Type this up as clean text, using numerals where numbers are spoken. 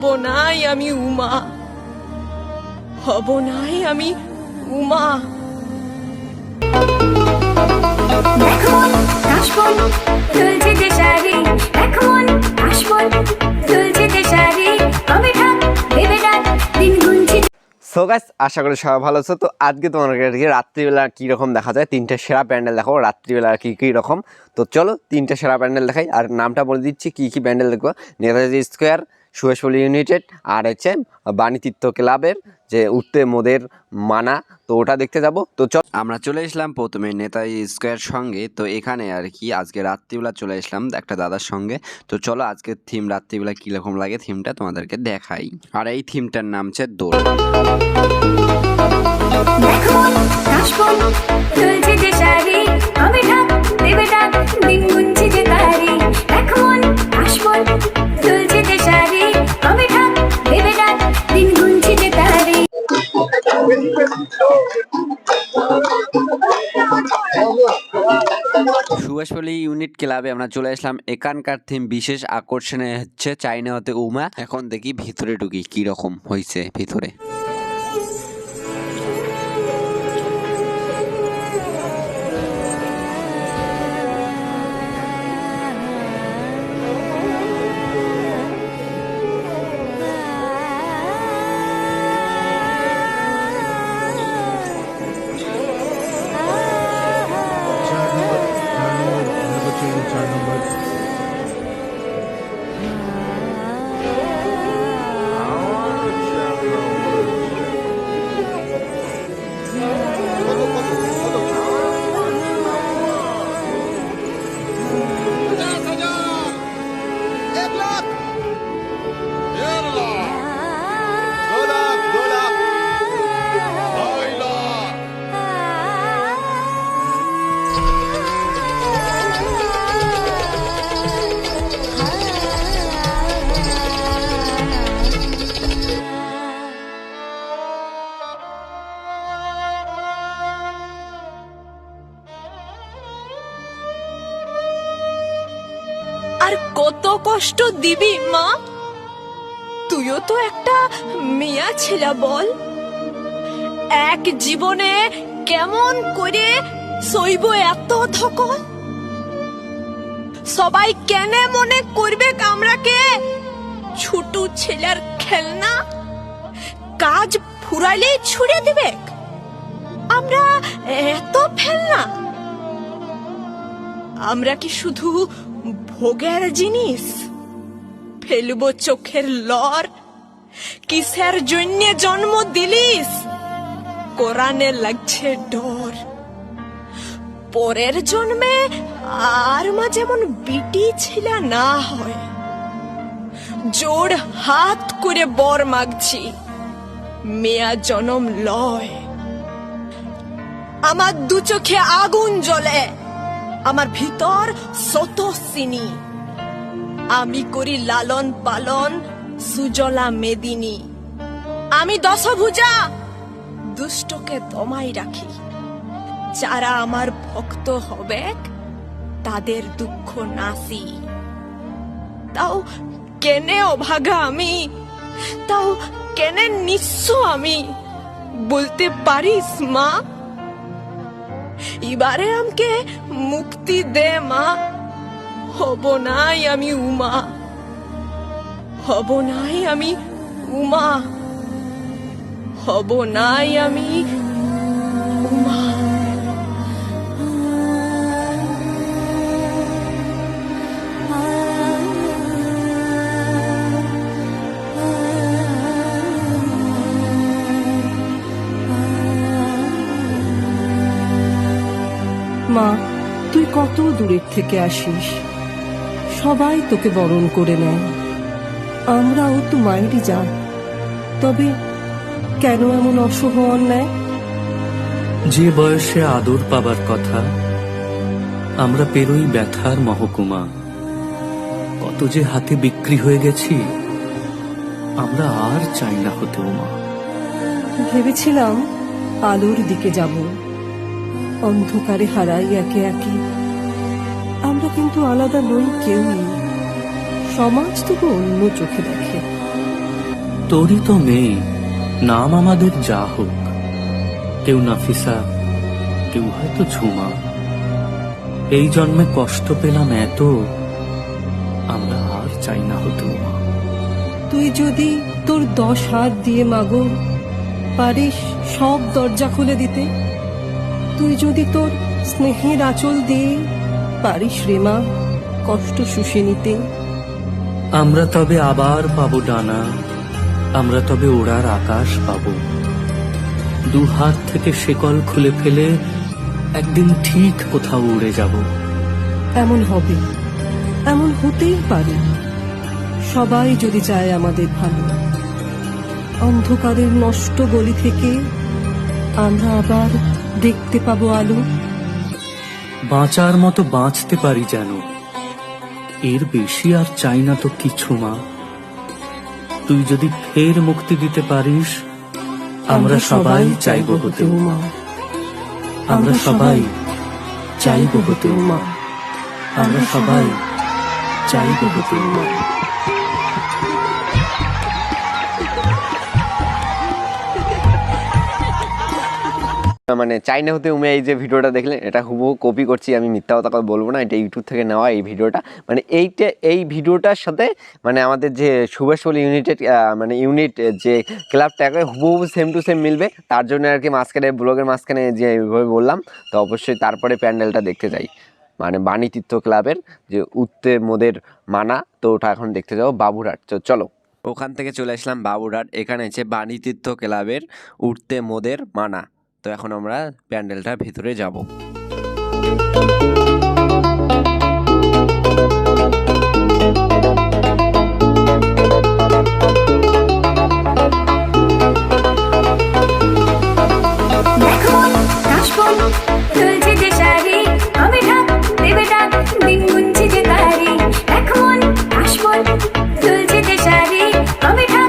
হব নাই আমি উমা, হব নাই আমি উমা। এখন কাশবন দুলছে যে শাড়ি, এখন কাশবন দুলছে যে শাড়ি, কবে ঢাক দেবে ডাক দিন গুনছি। সো গাইস, আশা করি সবাই ভালো আছো। তো আজকে তোমাদেরকে রাত্রিবেলা কীরকম দেখা যায় তিনটে সেরা প্যান্ডেল দেখাবো, রাত্রিবেলা কী রকম। তো চলো তিনটে সেরা প্যান্ডেল দেখাই, আর নামটা বলে দিচ্ছি কী প্যান্ডেল দেখবো। নেতাজি স্কোয়ার, সুভাষপল্লী ইউনাইটেড, আর হচ্ছে বাণীতীর্থ ক্লাবের যে উঠতে মোদের মানা, তো ওটা দেখতে যাব। তো আমরা চলে এসলাম প্রথমে নেতাজি স্কোয়ার সঙ্গে। তো এখানে আর কি আজকে রাত্রিবেলা চলে আসলাম একটা দাদার সঙ্গে। তো চলো আজকের থিম রাত্রিবেলা কীরকম লাগে থিমটা তোমাদেরকে দেখাই। আর এই থিমটার নাম হচ্ছে দোল। এখন কাশবন দুলছে যে শাড়ি, কবে ঢাক দেবে ডাক দিন গুনছি যে তারি, এখন কাশবন দুলছে যে শাড়ি, কবে ঢাক দেবে ডাক দিন গুনছি যে তারি। সুভাষপল্লী ইউনিট ক্লাবে আমরা চলে আসলাম। এখানকার থিম বিশেষ আকর্ষণে হচ্ছে চাইনা হতে উমা। এখন দেখি ভিতরে ঢুকি কি রকম হয়েছে ভিতরে। আর কত কষ্ট দিবি মা? তুইও তো একটা মেয়া ছেলে, বল এক জীবনে কেমন করে সইব এত ধকল? সবাই কেনে মনে করবে আমরাকে ছোট ছেলের খেলনা, কাজ ফুরাইলেই ছুড়ে দিবে আমরা এত ফেলনা? আমরা কি শুধু ভোগের জিনিস? ফেলবো চোখের লর? কিসের জন্য জন্ম দিলিস? কোরআনে লাগছে ডর। পরের জন্মে আর মা যেমন বিটি ছিল না হয়, জোড় হাত করে বর মাগছি মেয়া জনম লয়। আমার দু চোখে আগুন জ্বলে, আমার ভিতর শত সিনি, আমি করি লালন পালন সুজলা মেদিনী। আমি দশভুজা, দুষ্টকে দমাই রাখি, যারা আমার ভক্ত হবে তাদের দুঃখ নাসি। তাও কেনে অভাগা আমি, তাও কেনে নিঃস্ব আমি, বলতে পারিস মা? এবারে আমাকে মুক্তি দে মা, হব নাই আমি উমা, হব নাই আমি উমা, হব নাই আমি উমা। মা, তুই কত দূরের থেকে আসিস, সবাই তোকে বরণ করে নেয়, আমরাও তো মায়েরই যা। তবে কেন এমন অশুভ অন্যায়? যে বয়সে আদর পাবার কথা, আমরা পেরোই ব্যথার মহকুমা। কত যে হাতে বিক্রি হয়ে গেছি, আমরা আর চাই না হতে উমা। ভেবেছিলাম আলোর দিকে যাব, অন্ধকারে হারাই একে একে। আমরা কিন্তু আলাদা নই কেউই, সমাজ তবু অন্য চোখে দেখে। তোরই তো মেয়ে, নাম আমাদের যা হোক, কেউ নাফিসা, কেউ হয়তো ঝুমা। এই জন্মে কষ্ট পেলাম এত, আমরা আর চাই না হতো মা। তুই যদি তোর 10 হাত দিয়ে মাগো পারিস সব দরজা খুলে দিতে, তুই যদি তোর স্নেহের আঁচল দিয়ে পারিস রে মা কষ্ট শুষে নিতে, আমরা তবে আবার পাবো ডানা, আমরা তবে ওড়ার আকাশ পাবো। 2 হাত থেকে শেকল খুলে ফেলে একদিন ঠিক কোথাও উড়ে যাব। এমন হবে, এমন হতেই পারে, সবাই যদি চায় আমাদের ভালো। অন্ধকারের নষ্ট গলি থেকে আমরা আবার দেখতে পাবো আলো। বাঁচার মতো বাঁচতে পারি যেন, এর বেশি আর চাই না তো কিছু মা। তুই যদি ফের মুক্তি দিতে পারিস, আমরা সবাই চাইবো হতে মা, আমরা সবাই চাইবো হতে মা, আমরা সবাই চাইবো হতে মা। মানে চাইনা হতে উমে এই যে ভিডিওটা দেখলেন, এটা হুবহু কপি করছি, আমি মিথ্যা কথা বলবো না, এটা ইউটিউব থেকে নেওয়া এই ভিডিওটা। মানে এই ভিডিওটার সাথে মানে আমাদের যে সুভাষপল্লী ইউনিটেড মানে ইউনিট যে ক্লাবটাকে হুবহু সেম টু সেম মিলবে। তার জন্য আর কি মাঝখানে ব্লগের মাঝখানে যে এইভাবে বললাম, তো অবশ্যই তারপরে প্যান্ডেলটা দেখতে যাই, মানে বাণীতীর্থ ক্লাবের যে উঠতে মোদের মানা, তো ওটা এখন দেখতে যাবো বাবুরহাট। তো চলো, ওখান থেকে চলে আসলাম বাবুরহাট, এখানে আছে বাণীতীর্থ ক্লাবের উঠতে মোদের মানা। তো এখন আমরা প্যান্ডেলটার ভিতরে যাব। দেখো কাশবন দুলছে যে শাড়ি, আমি ঢাক দেবে ডাক দিন গুনছি যে তারি। দেখো কাশবন দুলছে যে শাড়ি, আমি ঢাক